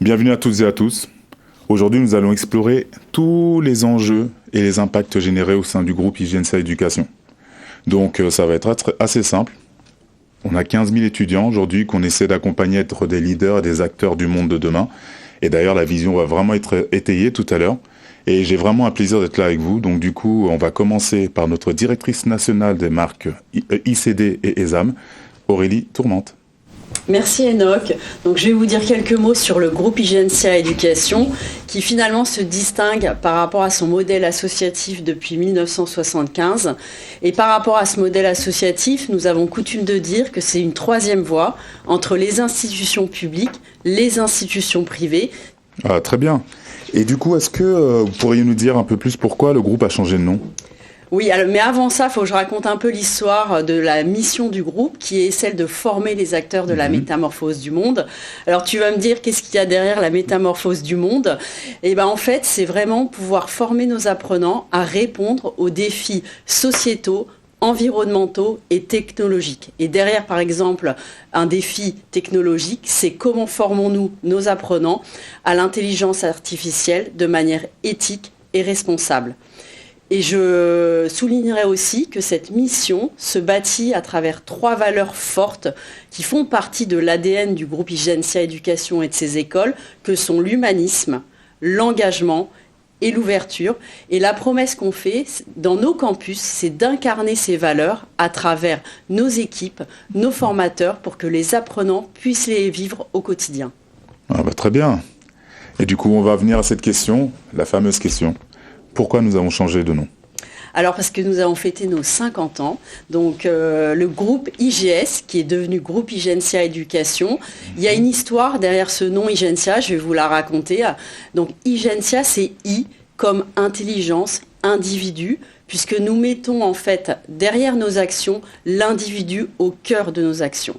Bienvenue à toutes et à tous. Aujourd'hui, nous allons explorer tous les enjeux et les impacts générés au sein du groupe Hygiencia Éducation. Donc, ça va être assez simple. On a 15 000 étudiants aujourd'hui qu'on essaie d'accompagner à être des leaders et des acteurs du monde de demain. Et d'ailleurs, la vision va vraiment être étayée tout à l'heure. Et j'ai vraiment un plaisir d'être là avec vous. Donc du coup, on va commencer par notre directrice nationale des marques ICD et ESAM, Aurélie Tourmente. Merci Enoch. Donc je vais vous dire quelques mots sur le groupe Hygiencia Éducation qui finalement se distingue par rapport à son modèle associatif depuis 1975. Et par rapport à ce modèle associatif, nous avons coutume de dire que c'est une troisième voie entre les institutions publiques, les institutions privées. Ah, très bien. Et du coup, est-ce que vous pourriez nous dire un peu plus pourquoi le groupe a changé de nom ? Oui, mais avant ça, il faut que je raconte un peu l'histoire de la mission du groupe, qui est celle de former les acteurs de la métamorphose du monde. Alors tu vas me dire, qu'est-ce qu'il y a derrière la métamorphose du monde ? Eh bien en fait, c'est vraiment pouvoir former nos apprenants à répondre aux défis sociétaux, environnementaux et technologiques. Et derrière, par exemple, un défi technologique, c'est comment formons-nous nos apprenants à l'intelligence artificielle de manière éthique et responsable. Et je soulignerai aussi que cette mission se bâtit à travers 3 valeurs fortes qui font partie de l'ADN du groupe Hygiencia Éducation et de ses écoles, que sont l'humanisme, l'engagement et l'ouverture. Et la promesse qu'on fait dans nos campus, c'est d'incarner ces valeurs à travers nos équipes, nos formateurs, pour que les apprenants puissent les vivre au quotidien. Ah bah, très bien. Et du coup, on va venir à cette question, la fameuse question. Pourquoi nous avons changé de nom ? Alors parce que nous avons fêté nos 50 ans, donc le groupe IGS qui est devenu groupe Hygiencia Éducation, il y a une histoire derrière ce nom Hygiencia, je vais vous la raconter. Donc Hygiencia, c'est I comme intelligence, individu, puisque nous mettons en fait derrière nos actions l'individu au cœur de nos actions.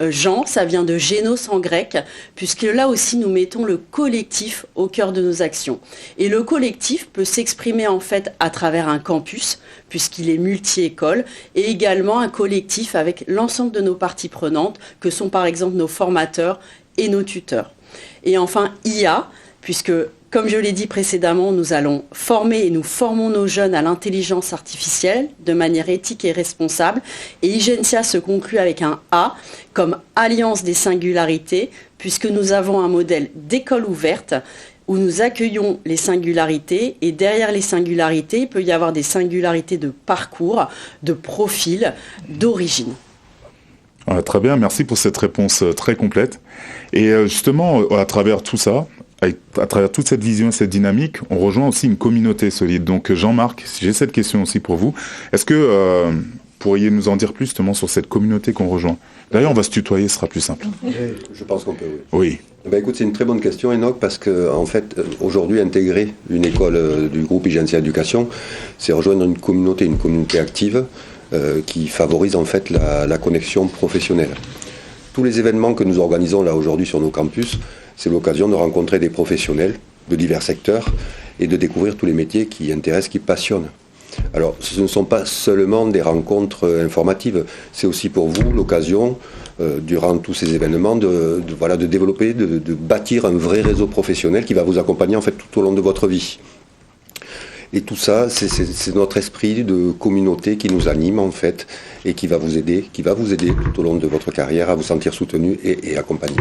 Jean, ça vient de génos en grec, puisque là aussi nous mettons le collectif au cœur de nos actions. Et le collectif peut s'exprimer en fait à travers un campus, puisqu'il est multi-école, et également un collectif avec l'ensemble de nos parties prenantes, que sont par exemple nos formateurs et nos tuteurs. Et enfin IA, puisque comme je l'ai dit précédemment, nous allons former et nous formons nos jeunes à l'intelligence artificielle de manière éthique et responsable. Et Hygiencia se conclut avec un A comme alliance des singularités, puisque nous avons un modèle d'école ouverte où nous accueillons les singularités. Et derrière les singularités, il peut y avoir des singularités de parcours, de profil, d'origine. Ah, très bien, merci pour cette réponse très complète. Et justement, à travers tout ça, à travers toute cette vision, cette dynamique, on rejoint aussi une communauté solide. Donc Jean-Marc, j'ai cette question aussi pour vous. Est-ce que pourriez nous en dire plus justement sur cette communauté qu'on rejoint ? D'ailleurs, on va se tutoyer, ce sera plus simple. Je pense qu'on peut, Oui. oui. Écoute, c'est une très bonne question, Enoch, parce que en fait, aujourd'hui, intégrer une école du groupe Hygiencia Éducation, c'est rejoindre une communauté active qui favorise en fait la connexion professionnelle. Tous les événements que nous organisons là aujourd'hui sur nos campus, c'est l'occasion de rencontrer des professionnels de divers secteurs et de découvrir tous les métiers qui intéressent, qui passionnent. Alors, ce ne sont pas seulement des rencontres informatives, c'est aussi pour vous l'occasion, durant tous ces événements, de développer, de bâtir un vrai réseau professionnel qui va vous accompagner en fait tout au long de votre vie. Et tout ça, c'est notre esprit de communauté qui nous anime en fait et qui va vous aider tout au long de votre carrière à vous sentir soutenu et accompagné.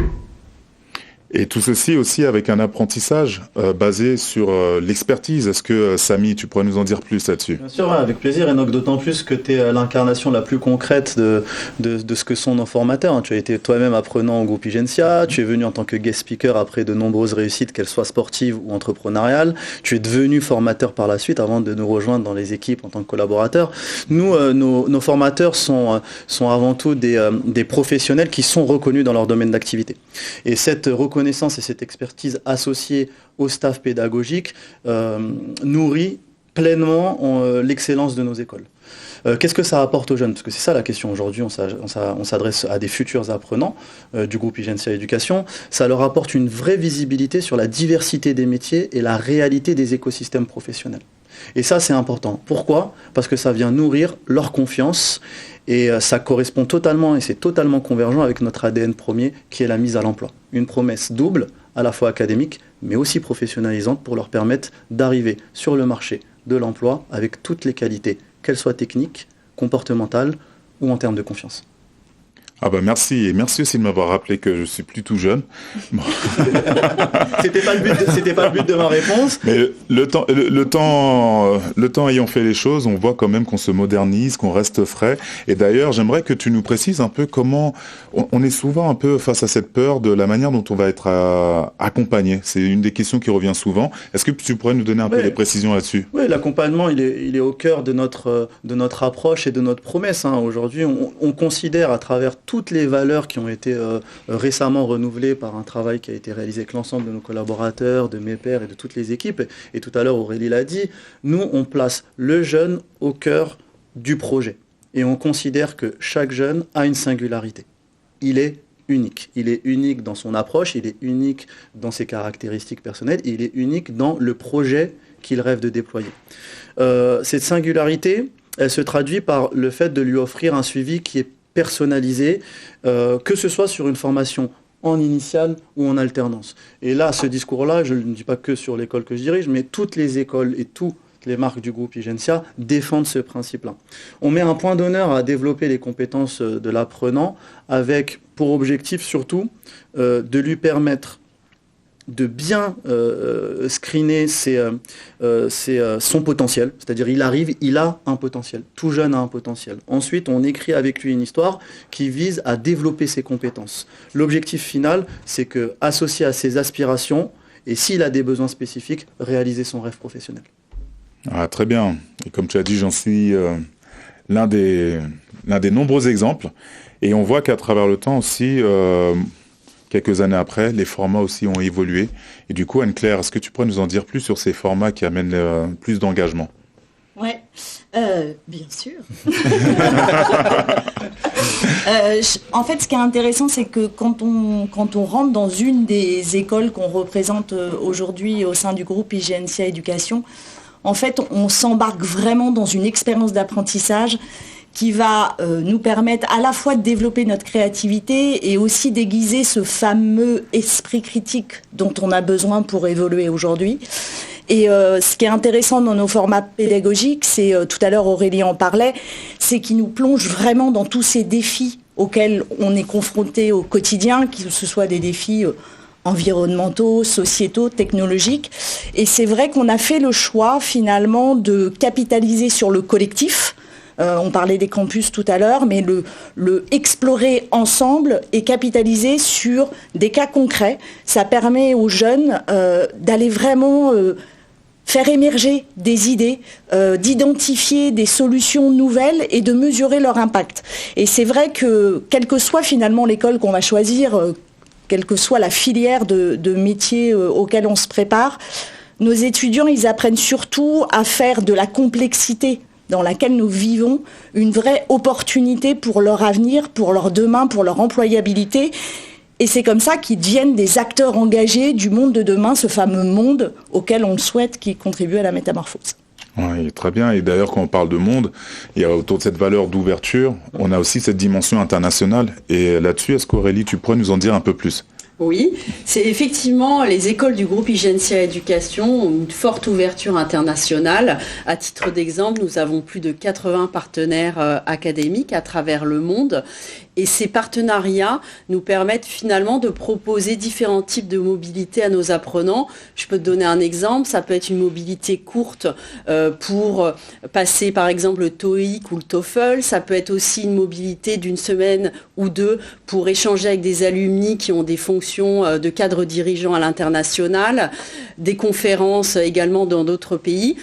Et tout ceci aussi avec un apprentissage basé sur l'expertise. Est-ce que Samy, tu pourrais nous en dire plus là-dessus ? Bien sûr, avec plaisir, Enoch, d'autant plus que tu es l'incarnation la plus concrète de ce que sont nos formateurs. Tu as été toi-même apprenant au groupe Hygiencia, tu es venu en tant que guest speaker après de nombreuses réussites, qu'elles soient sportives ou entrepreneuriales. Tu es devenu formateur par la suite avant de nous rejoindre dans les équipes en tant que collaborateur. Nous, nos formateurs sont avant tout des professionnels qui sont reconnus dans leur domaine d'activité. Et cette reconnaissance et cette expertise associée au staff pédagogique nourrit pleinement l'excellence de nos écoles. Qu'est-ce que ça apporte aux jeunes ? Parce que c'est ça la question aujourd'hui, on s'adresse à des futurs apprenants du groupe Hygiencia Éducation. Ça leur apporte une vraie visibilité sur la diversité des métiers et la réalité des écosystèmes professionnels. Et ça, c'est important. Pourquoi ? Parce que ça vient nourrir leur confiance et ça correspond totalement et c'est totalement convergent avec notre ADN premier qui est la mise à l'emploi. Une promesse double, à la fois académiques, mais aussi professionnalisantes pour leur permettre d'arriver sur le marché de l'emploi avec toutes les qualités, qu'elles soient techniques, comportementales ou en termes de confiance. Ah bah merci, et merci aussi de m'avoir rappelé que je suis plus tout jeune. Bon. C'était pas le but de ma réponse. Mais le temps ayant fait les choses, on voit quand même qu'on se modernise, qu'on reste frais. Et d'ailleurs, j'aimerais que tu nous précises un peu comment on est souvent un peu face à cette peur de la manière dont on va être accompagné. C'est une des questions qui revient souvent. Est-ce que tu pourrais nous donner un peu des précisions là-dessus? Oui, l'accompagnement, il est au cœur de notre approche et de notre promesse. Aujourd'hui, on considère à travers toutes les valeurs qui ont été récemment renouvelées par un travail qui a été réalisé avec l'ensemble de nos collaborateurs, de mes pairs et de toutes les équipes. Et tout à l'heure, Aurélie l'a dit, nous, on place le jeune au cœur du projet. Et on considère que chaque jeune a une singularité. Il est unique. Il est unique dans son approche, il est unique dans ses caractéristiques personnelles, il est unique dans le projet qu'il rêve de déployer. Cette singularité, elle se traduit par le fait de lui offrir un suivi qui est personnalisé, que ce soit sur une formation en initiale ou en alternance. Et là, ce discours-là, je ne dis pas que sur l'école que je dirige, mais toutes les écoles et toutes les marques du groupe Igencia défendent ce principe-là. On met un point d'honneur à développer les compétences de l'apprenant avec pour objectif surtout de lui permettre de bien screener son potentiel, c'est-à-dire il a un potentiel, tout jeune a un potentiel. Ensuite, on écrit avec lui une histoire qui vise à développer ses compétences. L'objectif final, c'est que, associé à ses aspirations, et s'il a des besoins spécifiques, réaliser son rêve professionnel. Ah, très bien. Et comme tu as dit, j'en suis l'un des nombreux exemples. Et on voit qu'à travers le temps aussi, quelques années après, les formats aussi ont évolué. Et du coup, Anne-Claire, est-ce que tu pourrais nous en dire plus sur ces formats qui amènent plus d'engagement? Oui, bien sûr. En fait, ce qui est intéressant, c'est que quand on rentre dans une des écoles qu'on représente aujourd'hui au sein du groupe Igencia Éducation, en fait, on s'embarque vraiment dans une expérience d'apprentissage qui va nous permettre à la fois de développer notre créativité et aussi d'aiguiser ce fameux esprit critique dont on a besoin pour évoluer aujourd'hui. Et ce qui est intéressant dans nos formats pédagogiques, c'est, tout à l'heure Aurélie en parlait, c'est qu'ils nous plongent vraiment dans tous ces défis auxquels on est confronté au quotidien, que ce soit des défis environnementaux, sociétaux, technologiques. Et c'est vrai qu'on a fait le choix finalement de capitaliser sur le collectif. On parlait des campus tout à l'heure, mais le explorer ensemble et capitaliser sur des cas concrets, ça permet aux jeunes d'aller vraiment faire émerger des idées, d'identifier des solutions nouvelles et de mesurer leur impact. Et c'est vrai que, quelle que soit finalement l'école qu'on va choisir, quelle que soit la filière de métier auquel on se prépare, nos étudiants, ils apprennent surtout à faire de la complexité dans laquelle nous vivons une vraie opportunité pour leur avenir, pour leur demain, pour leur employabilité. Et c'est comme ça qu'ils deviennent des acteurs engagés du monde de demain, ce fameux monde auquel on souhaite qu'ils contribuent à la métamorphose. Oui, très bien. Et d'ailleurs, quand on parle de monde, il y a autour de cette valeur d'ouverture, on a aussi cette dimension internationale. Et là-dessus, est-ce qu'Aurélie, tu pourrais nous en dire un peu plus ? Oui, c'est effectivement les écoles du groupe Igencia Éducation ont une forte ouverture internationale. À titre d'exemple, nous avons plus de 80 partenaires académiques à travers le monde. Et ces partenariats nous permettent finalement de proposer différents types de mobilité à nos apprenants. Je peux te donner un exemple, ça peut être une mobilité courte pour passer par exemple le TOEIC ou le TOEFL. Ça peut être aussi une mobilité d'une semaine ou deux pour échanger avec des alumni qui ont des fonctions de cadre dirigeant à l'international, des conférences également dans d'autres pays.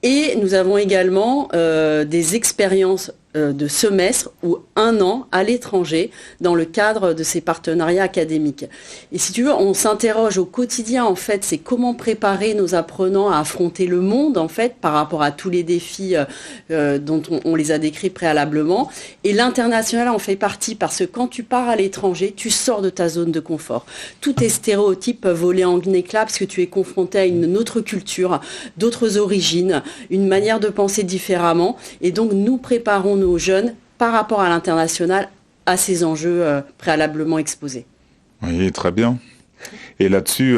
Et nous avons également des expériences de semestre ou un an à l'étranger dans le cadre de ces partenariats académiques. Et si tu veux, on s'interroge au quotidien, en fait, c'est comment préparer nos apprenants à affronter le monde, en fait, par rapport à tous les défis dont on les a décrits préalablement. Et l'international en fait partie parce que quand tu pars à l'étranger, tu sors de ta zone de confort. Tous tes stéréotypes peuvent voler en éclats parce que tu es confronté à une autre culture, d'autres origines, une manière de penser différemment. Et donc, nous préparons nos jeunes par rapport à l'international à ces enjeux préalablement exposés. Oui, très bien. Et là-dessus,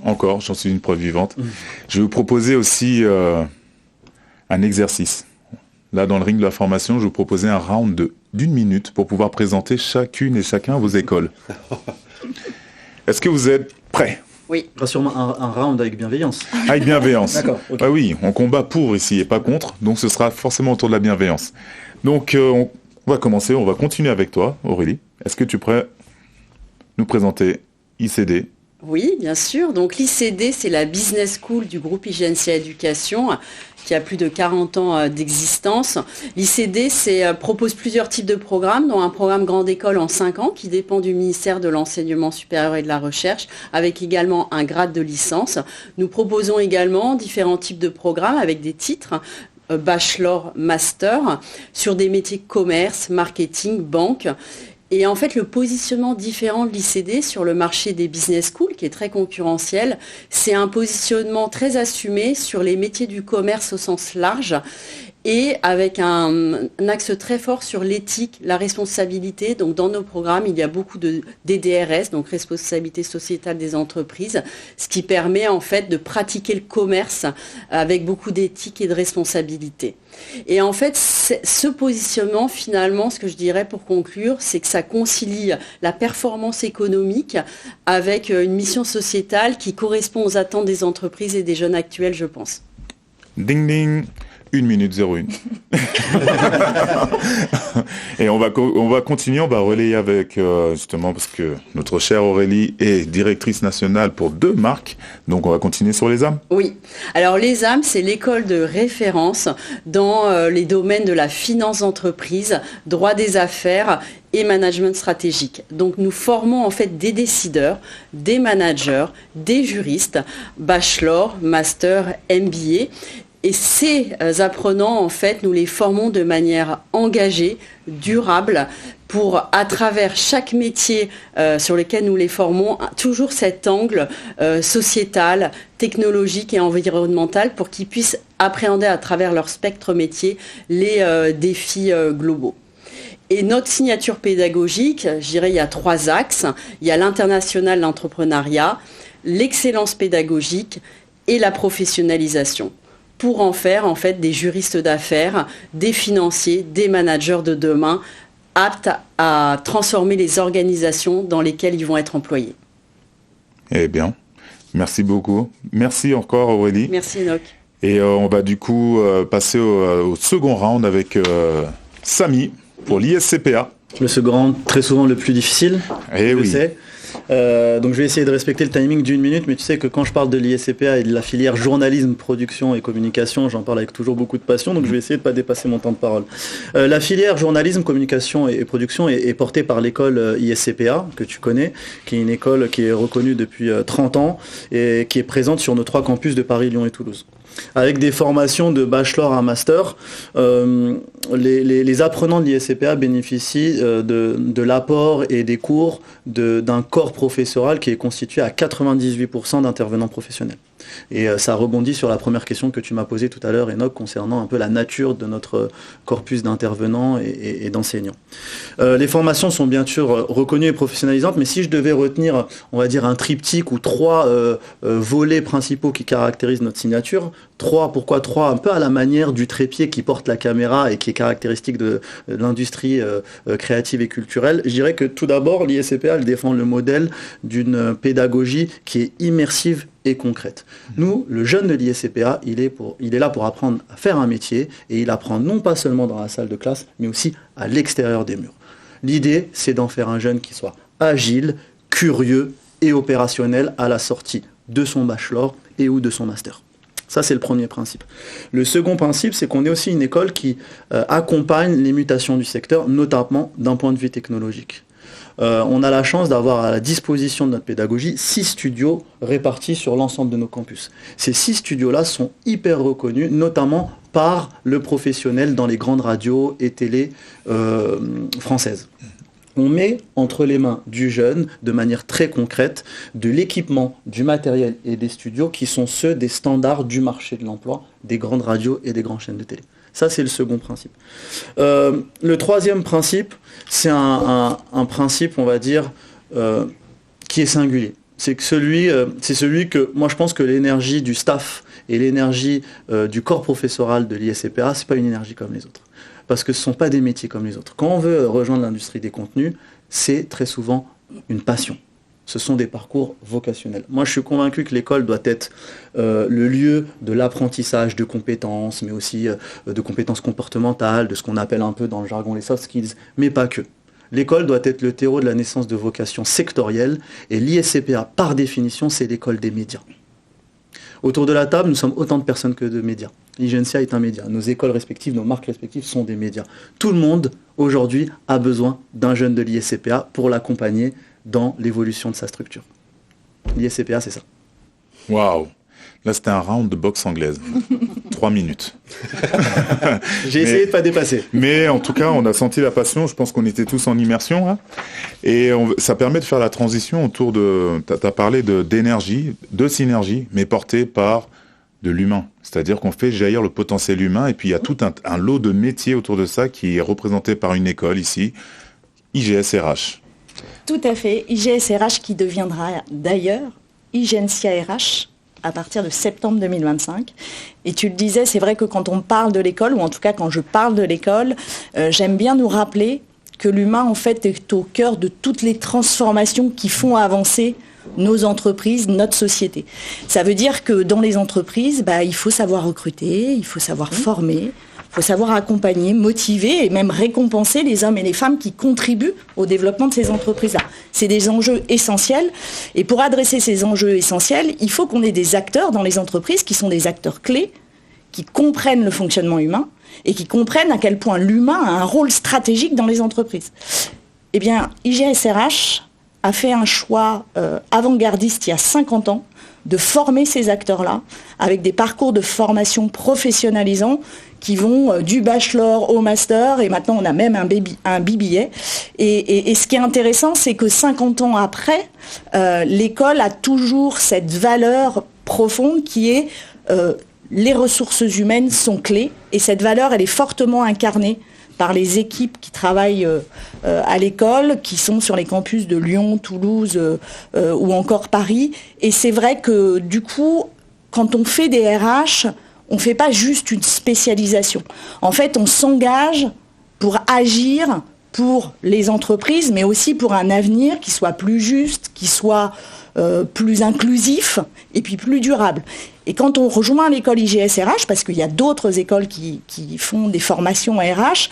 encore, j'en suis une preuve vivante. Je vais vous proposer aussi un exercice. Là, dans le ring de la formation, je vais vous proposer un round d'1 minute pour pouvoir présenter chacune et chacun vos écoles. Est-ce que vous êtes prêts ? Oui. Rassure-moi, un round avec bienveillance. Avec bienveillance. D'accord. Okay. Ah oui, on combat pour ici et pas contre, donc ce sera forcément autour de la bienveillance. Donc, on va commencer, on va continuer avec toi, Aurélie. Est-ce que tu es prêt nous présenter ICD ? Oui, bien sûr. Donc l'ICD, c'est la business school du groupe Igencia Éducation, qui a plus de 40 ans d'existence. L'ICD propose plusieurs types de programmes, dont un programme grande école en 5 ans, qui dépend du ministère de l'Enseignement supérieur et de la Recherche, avec également un grade de licence. Nous proposons également différents types de programmes avec des titres, bachelor, master, sur des métiers commerce, marketing, banque. Et en fait, le positionnement différent de l'ICD sur le marché des business schools, qui est très concurrentiel, c'est un positionnement très assumé sur les métiers du commerce au sens large et avec un axe très fort sur l'éthique, la responsabilité. Donc dans nos programmes, il y a beaucoup de DDRS, donc responsabilité sociétale des entreprises, ce qui permet en fait de pratiquer le commerce avec beaucoup d'éthique et de responsabilité. Et en fait, ce positionnement, finalement, ce que je dirais pour conclure, c'est que ça concilie la performance économique avec une mission sociétale qui correspond aux attentes des entreprises et des jeunes actuels, je pense. Ding ding, 1 minute 01. Et on va continuer, on va relayer avec, justement, parce que notre chère Aurélie est directrice nationale pour 2 marques, donc on va continuer sur l'ESAM. Oui, alors l'ESAM, c'est l'école de référence dans les domaines de la finance d'entreprise, droit des affaires et management stratégique. Donc nous formons en fait des décideurs, des managers, des juristes, bachelor, master, MBA. Et ces apprenants, en fait, nous les formons de manière engagée, durable, pour, à travers chaque métier sur lequel nous les formons, toujours cet angle sociétal, technologique et environnemental pour qu'ils puissent appréhender à travers leur spectre métier les défis globaux. Et notre signature pédagogique, je dirais, il y a 3 axes. Il y a l'international, l'entrepreneuriat, l'excellence pédagogique et la professionnalisation, pour en faire en fait des juristes d'affaires, des financiers, des managers de demain, aptes à transformer les organisations dans lesquelles ils vont être employés. Eh bien, merci beaucoup. Merci encore Aurélie. Merci Enoch. Et on va du coup passer au second round avec Samy pour l'ISCPA. Le second round, très souvent le plus difficile, Eh oui. sais. Donc je vais essayer de respecter le timing d'1 minute, mais tu sais que quand je parle de l'ISCPA et de la filière journalisme, production et communication, j'en parle avec toujours beaucoup de passion, donc je vais essayer de ne pas dépasser mon temps de parole. La filière journalisme, communication et production est portée par l'école ISCPA, que tu connais, qui est une école qui est reconnue depuis 30 ans et qui est présente sur nos 3 campus de Paris, Lyon et Toulouse. Avec des formations de bachelor à master, les apprenants de l'ISCPA bénéficient de l'apport et des cours d'un corps professoral qui est constitué à 98% d'intervenants professionnels. Et ça rebondit sur la première question que tu m'as posée tout à l'heure, Enoch, concernant un peu la nature de notre corpus d'intervenants et d'enseignants. Les formations sont bien sûr reconnues et professionnalisantes, mais si je devais retenir, on va dire, un triptyque ou 3 volets principaux qui caractérisent notre signature, 3, pourquoi 3 ? Un peu à la manière du trépied qui porte la caméra et qui est caractéristique de l'industrie créative et culturelle. Je dirais que tout d'abord, l'ISCPA défend le modèle d'une pédagogie qui est immersive et concrète. Nous, le jeune de l'ISCPA, il est là pour apprendre à faire un métier et il apprend non pas seulement dans la salle de classe, mais aussi à l'extérieur des murs. L'idée, c'est d'en faire un jeune qui soit agile, curieux et opérationnel à la sortie de son bachelor et ou de son master. Ça, c'est le premier principe. Le second principe, c'est qu'on est aussi une école qui accompagne les mutations du secteur, notamment d'un point de vue technologique. On a la chance d'avoir à la disposition de notre pédagogie 6 studios répartis sur l'ensemble de nos campus. Ces 6 studios-là sont hyper reconnus, notamment par le professionnel dans les grandes radios et télé françaises. On met entre les mains du jeune, de manière très concrète, de l'équipement, du matériel et des studios qui sont ceux des standards du marché de l'emploi, des grandes radios et des grandes chaînes de télé. Ça, c'est le second principe. Le troisième principe, c'est un principe, on va dire, qui est singulier. C'est celui que, moi je pense que l'énergie du staff et l'énergie du corps professoral de l'ISCPA, c'est pas une énergie comme les autres. Parce que ce ne sont pas des métiers comme les autres. Quand on veut rejoindre l'industrie des contenus, c'est très souvent une passion. Ce sont des parcours vocationnels. Moi, je suis convaincu que l'école doit être le lieu de l'apprentissage de compétences, mais aussi de compétences comportementales, de ce qu'on appelle un peu dans le jargon les soft skills, mais pas que. L'école doit être le terreau de la naissance de vocations sectorielles, et l'ISCPA, par définition, c'est l'école des médias. Autour de la table, nous sommes autant de personnes que de médias. l'IGNCA est un média. Nos écoles respectives, nos marques respectives sont des médias. Tout le monde, aujourd'hui, a besoin d'un jeune de l'ISCPA pour l'accompagner dans l'évolution de sa structure. L'ISCPA, c'est ça. Waouh! Là, c'était un round de boxe anglaise. 3 minutes. J'ai essayé de ne pas dépasser. Mais en tout cas, on a senti la passion. Je pense qu'on était tous en immersion. Hein. Et ça permet de faire la transition autour de... Tu as parlé d'énergie, de synergie, mais portée par de l'humain. C'est-à-dire qu'on fait jaillir le potentiel humain. Et puis, il y a tout un lot de métiers autour de ça qui est représenté par une école ici, IGS-RH. Tout à fait. IGS-RH qui deviendra d'ailleurs IGNCA RH à partir de septembre 2025. Et tu le disais, c'est vrai que quand on parle de l'école, ou en tout cas quand je parle de l'école, j'aime bien nous rappeler que l'humain, en fait, est au cœur de toutes les transformations qui font avancer nos entreprises, notre société. Ça veut dire que dans les entreprises, il faut savoir recruter, il faut savoir former, il faut savoir accompagner, motiver et même récompenser les hommes et les femmes qui contribuent au développement de ces entreprises-là. C'est des enjeux essentiels. Et pour adresser ces enjeux essentiels, il faut qu'on ait des acteurs dans les entreprises qui sont des acteurs clés, qui comprennent le fonctionnement humain et qui comprennent à quel point l'humain a un rôle stratégique dans les entreprises. Eh bien, IGS-RH a fait un choix avant-gardiste il y a 50 ans de former ces acteurs-là avec des parcours de formation professionnalisants qui vont du bachelor au master, et maintenant on a même un BBA. Et ce qui est intéressant, c'est que 50 ans après, l'école a toujours cette valeur profonde qui est les ressources humaines sont clés, et cette valeur, elle est fortement incarnée par les équipes qui travaillent à l'école, qui sont sur les campus de Lyon, Toulouse ou encore Paris. Et c'est vrai que du coup, quand on fait des RH, on ne fait pas juste une spécialisation. En fait, on s'engage pour agir pour les entreprises, mais aussi pour un avenir qui soit plus juste, qui soit plus inclusif et puis plus durable. Et quand on rejoint l'école IGS-RH, parce qu'il y a d'autres écoles qui font des formations RH,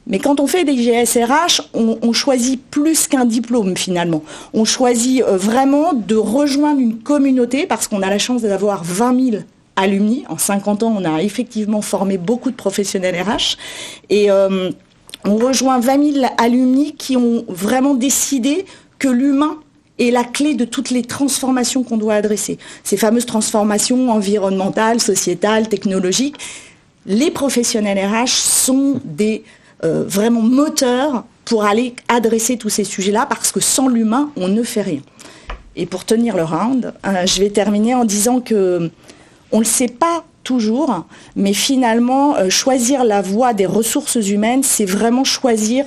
mais quand on fait des IGS-RH, on choisit plus qu'un diplôme finalement. On choisit vraiment de rejoindre une communauté, parce qu'on a la chance d'avoir 20 000 alumni. En 50 ans, on a effectivement formé beaucoup de professionnels RH. Et on rejoint 20 000 alumni qui ont vraiment décidé que l'humain est la clé de toutes les transformations qu'on doit adresser. Ces fameuses transformations environnementales, sociétales, technologiques. Les professionnels RH sont des vraiment moteurs pour aller adresser tous ces sujets-là, parce que sans l'humain, on ne fait rien. Et pour tenir le round, je vais terminer en disant que on ne le sait pas toujours, mais finalement, choisir la voie des ressources humaines, c'est vraiment choisir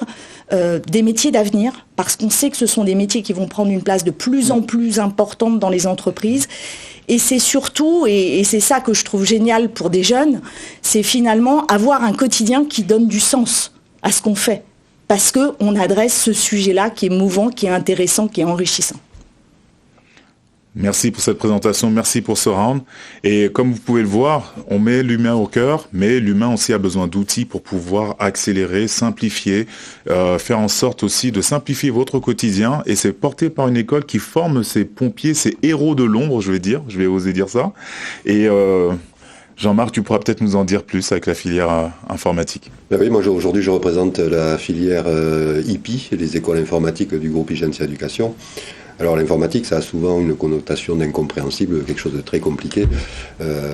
des métiers d'avenir, parce qu'on sait que ce sont des métiers qui vont prendre une place de plus en plus importante dans les entreprises. Et c'est surtout, et c'est ça que je trouve génial pour des jeunes, c'est finalement avoir un quotidien qui donne du sens à ce qu'on fait, parce qu'on adresse ce sujet-là qui est mouvant, qui est intéressant, qui est enrichissant. Merci pour cette présentation, merci pour ce round. Et comme vous pouvez le voir, on met l'humain au cœur, mais l'humain aussi a besoin d'outils pour pouvoir accélérer, simplifier, faire en sorte aussi de simplifier votre quotidien. Et c'est porté par une école qui forme ces pompiers, ces héros de l'ombre, je vais oser dire ça. Et Jean-Marc, tu pourras peut-être nous en dire plus avec la filière informatique. Oui, moi aujourd'hui je représente la filière IPI, les écoles informatiques du groupe IGNCA Éducation. Alors l'informatique, ça a souvent une connotation d'incompréhensible, quelque chose de très compliqué.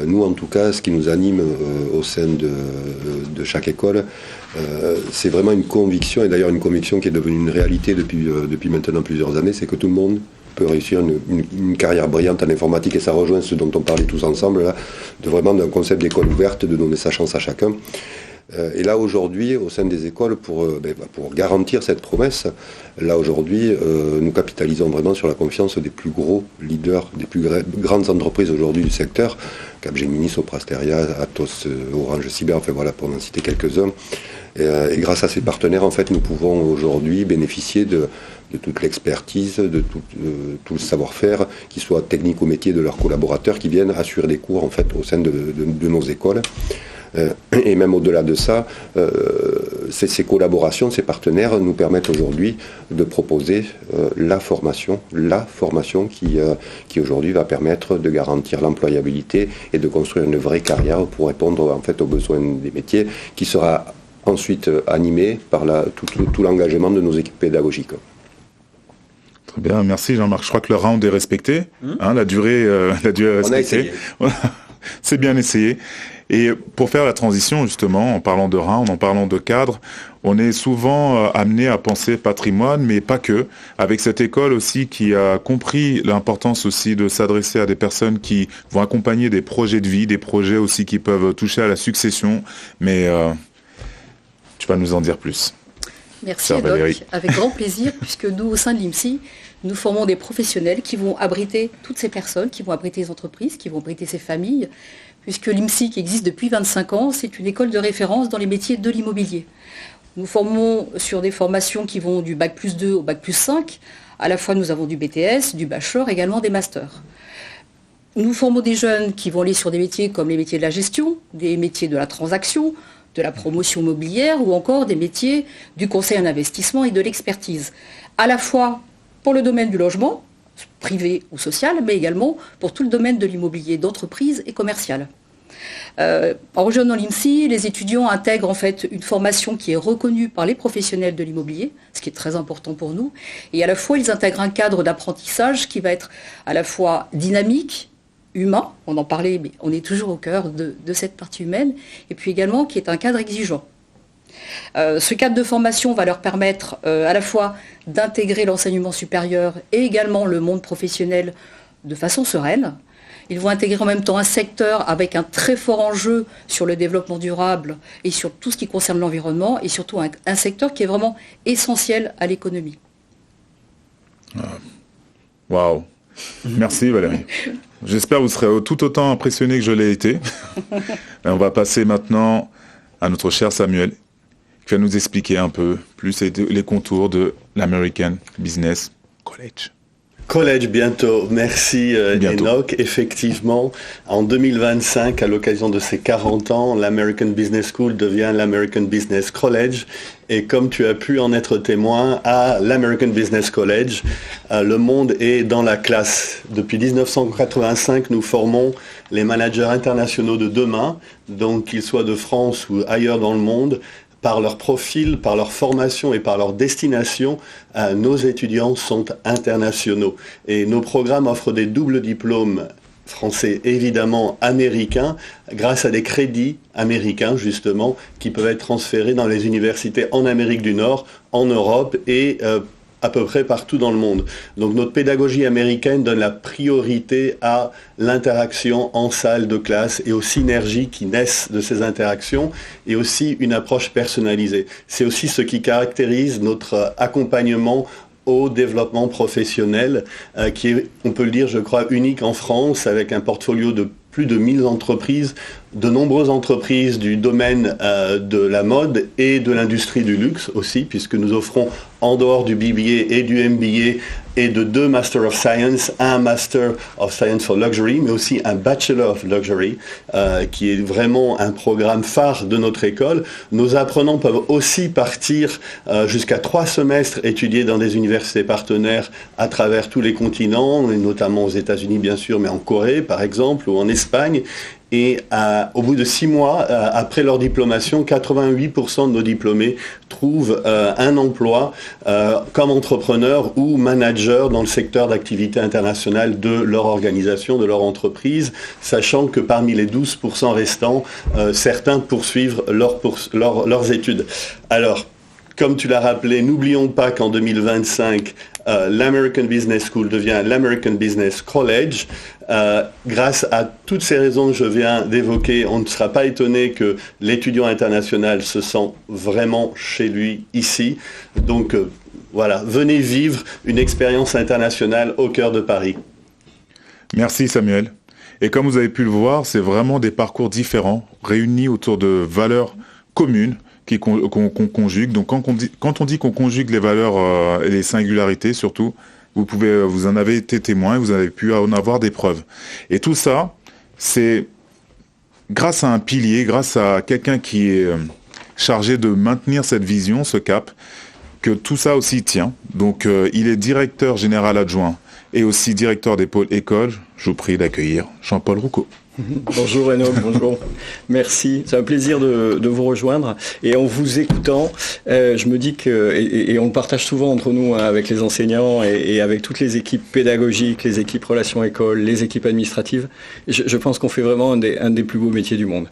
Nous, en tout cas, ce qui nous anime au sein de chaque école, c'est vraiment une conviction, et d'ailleurs une conviction qui est devenue une réalité depuis maintenant plusieurs années, c'est que tout le monde peut réussir une carrière brillante en informatique, et ça rejoint ce dont on parlait tous ensemble, là, d'un concept d'école ouverte, de donner sa chance à chacun. Et là aujourd'hui, au sein des écoles, pour garantir cette promesse, là aujourd'hui, nous capitalisons vraiment sur la confiance des plus gros leaders, des plus grandes entreprises aujourd'hui du secteur, Capgemini, Soprasteria, Atos, Orange Cyber, enfin voilà, pour en citer quelques-uns. Et grâce à ces partenaires, en fait, nous pouvons aujourd'hui bénéficier de toute l'expertise, de tout le savoir-faire, qu'il soit technique ou métier de leurs collaborateurs qui viennent assurer des cours en fait au sein de nos écoles. Et même au-delà de ça, ces collaborations, ces partenaires nous permettent aujourd'hui de proposer la formation qui aujourd'hui va permettre de garantir l'employabilité et de construire une vraie carrière pour répondre en fait aux besoins des métiers, qui sera ensuite animé par tout l'engagement de nos équipes pédagogiques. Très bien, merci Jean-Marc. Je crois que le round est respecté, la durée est respectée. On a essayé. C'est bien essayé. Et pour faire la transition, justement, en parlant de round, en parlant de cadre, on est souvent amené à penser patrimoine, mais pas que. Avec cette école aussi qui a compris l'importance aussi de s'adresser à des personnes qui vont accompagner des projets de vie, des projets aussi qui peuvent toucher à la succession. Mais tu vas nous en dire plus. Merci Enoch, avec grand plaisir, puisque nous, au sein de l'IMSI, nous formons des professionnels qui vont abriter toutes ces personnes, qui vont abriter les entreprises, qui vont abriter ces familles, puisque l'IMSI, qui existe depuis 25 ans, c'est une école de référence dans les métiers de l'immobilier. Nous formons sur des formations qui vont du Bac plus 2 au Bac plus 5. À la fois, nous avons du BTS, du Bachelor, également des Masters. Nous formons des jeunes qui vont aller sur des métiers comme les métiers de la gestion, des métiers de la transaction, de la promotion immobilière ou encore des métiers du conseil en investissement et de l'expertise. À la fois pour le domaine du logement, privé ou social, mais également pour tout le domaine de l'immobilier, d'entreprise et commercial. En rejoignant l'IMSI, les étudiants intègrent en fait une formation qui est reconnue par les professionnels de l'immobilier, ce qui est très important pour nous, et à la fois ils intègrent un cadre d'apprentissage qui va être à la fois dynamique, humain, on en parlait, mais on est toujours au cœur de cette partie humaine, et puis également qui est un cadre exigeant. Ce cadre de formation va leur permettre à la fois d'intégrer l'enseignement supérieur et également le monde professionnel de façon sereine. Ils vont intégrer en même temps un secteur avec un très fort enjeu sur le développement durable et sur tout ce qui concerne l'environnement, et surtout un secteur qui est vraiment essentiel à l'économie. Waouh. Merci Valérie. J'espère que vous serez tout autant impressionné que je l'ai été. On va passer maintenant à notre cher Samuel, qui va nous expliquer un peu plus les contours de l'American Business College. College bientôt, merci bientôt. Enoch. Effectivement, en 2025, à l'occasion de ses 40 ans, l'American Business School devient l'American Business College. Et comme tu as pu en être témoin, à l'American Business College, le monde est dans la classe. Depuis 1985, nous formons les managers internationaux de demain, donc qu'ils soient de France ou ailleurs dans le monde. Par leur profil, par leur formation et par leur destination, nos étudiants sont internationaux. Et nos programmes offrent des doubles diplômes français, évidemment américains, grâce à des crédits américains, justement, qui peuvent être transférés dans les universités en Amérique du Nord, en Europe et à peu près partout dans le monde. Donc notre pédagogie américaine donne la priorité à l'interaction en salle de classe et aux synergies qui naissent de ces interactions, et aussi une approche personnalisée. C'est aussi ce qui caractérise notre accompagnement au développement professionnel, qui est, on peut le dire, je crois, unique en France, avec un portfolio de plus de 1000 entreprises, de nombreuses entreprises du domaine de la mode et de l'industrie du luxe aussi, puisque nous offrons, en dehors du BBA et du MBA, et de 2 Master of Science, un Master of Science for Luxury, mais aussi un Bachelor of Luxury, qui est vraiment un programme phare de notre école. Nos apprenants peuvent aussi partir jusqu'à 3 semestres étudier dans des universités partenaires à travers tous les continents, et notamment aux États-Unis bien sûr, mais en Corée par exemple, ou en Espagne. Et au bout de 6 mois, après leur diplomation, 88% de nos diplômés trouvent un emploi comme entrepreneur ou manager dans le secteur d'activité internationale de leur organisation, de leur entreprise, sachant que parmi les 12% restants, certains poursuivent leurs études. Alors, Comme tu l'as rappelé, n'oublions pas qu'en 2025, l'American Business School devient l'American Business College. Grâce à toutes ces raisons que je viens d'évoquer, on ne sera pas étonné que l'étudiant international se sent vraiment chez lui ici. Donc voilà, venez vivre une expérience internationale au cœur de Paris. Merci Samuel. Et comme vous avez pu le voir, c'est vraiment des parcours différents, réunis autour de valeurs communes qu'on conjugue. Donc quand on dit qu'on conjugue les valeurs et les singularités surtout, vous en avez été témoin, vous avez pu en avoir des preuves. Et tout ça, c'est grâce à un pilier, grâce à quelqu'un qui est chargé de maintenir cette vision, ce cap, que tout ça aussi tient. Donc il est directeur général adjoint et aussi directeur des pôles écoles. Je vous prie d'accueillir Jean-Paul Roucaud. Bonjour Enoch, bonjour. Merci, c'est un plaisir de vous rejoindre. Et en vous écoutant, je me dis que, et on le partage souvent entre nous avec les enseignants et avec toutes les équipes pédagogiques, les équipes relations écoles, les équipes administratives, je pense qu'on fait vraiment un des plus beaux métiers du monde.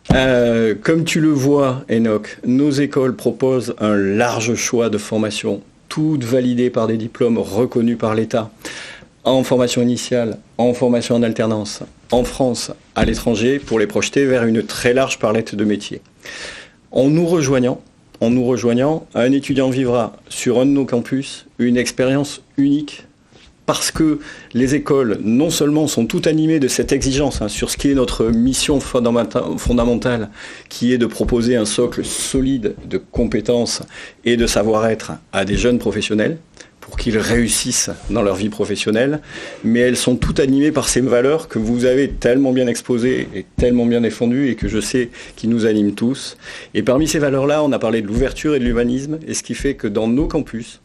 Comme tu le vois, Enoch, nos écoles proposent un large choix de formations, toutes validées par des diplômes reconnus par l'État, en formation initiale, en formation en alternance, en France, à l'étranger, pour les projeter vers une très large palette de métiers. En nous rejoignant, un étudiant vivra sur un de nos campus une expérience unique, parce que les écoles, non seulement sont toutes animées de cette exigence sur ce qui est notre mission fondamentale, qui est de proposer un socle solide de compétences et de savoir-être à des jeunes professionnels, pour qu'ils réussissent dans leur vie professionnelle, mais elles sont toutes animées par ces valeurs que vous avez tellement bien exposées et tellement bien défendues et que je sais qui nous animent tous. Et parmi ces valeurs-là, on a parlé de l'ouverture et de l'humanisme, et ce qui fait que dans nos campus,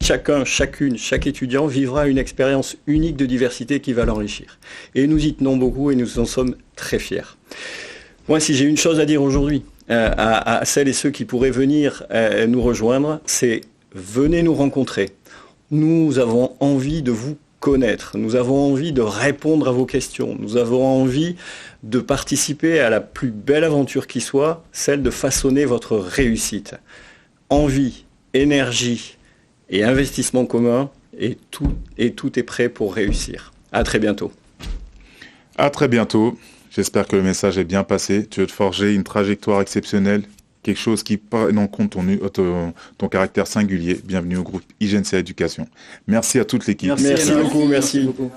chacun, chacune, chaque étudiant vivra une expérience unique de diversité qui va l'enrichir. Et nous y tenons beaucoup et nous en sommes très fiers. Moi, si j'ai une chose à dire aujourd'hui à celles et ceux qui pourraient venir nous rejoindre, c'est venez nous rencontrer. Nous avons envie de vous connaître. Nous avons envie de répondre à vos questions. Nous avons envie de participer à la plus belle aventure qui soit, celle de façonner votre réussite. Envie, énergie et investissement commun, et tout est prêt pour réussir. À très bientôt. À très bientôt. J'espère que le message est bien passé. Tu veux te forger une trajectoire exceptionnelle, quelque chose qui prenne en compte ton caractère singulier. Bienvenue au groupe IGNCA Éducation. Merci à toute l'équipe. Merci beaucoup.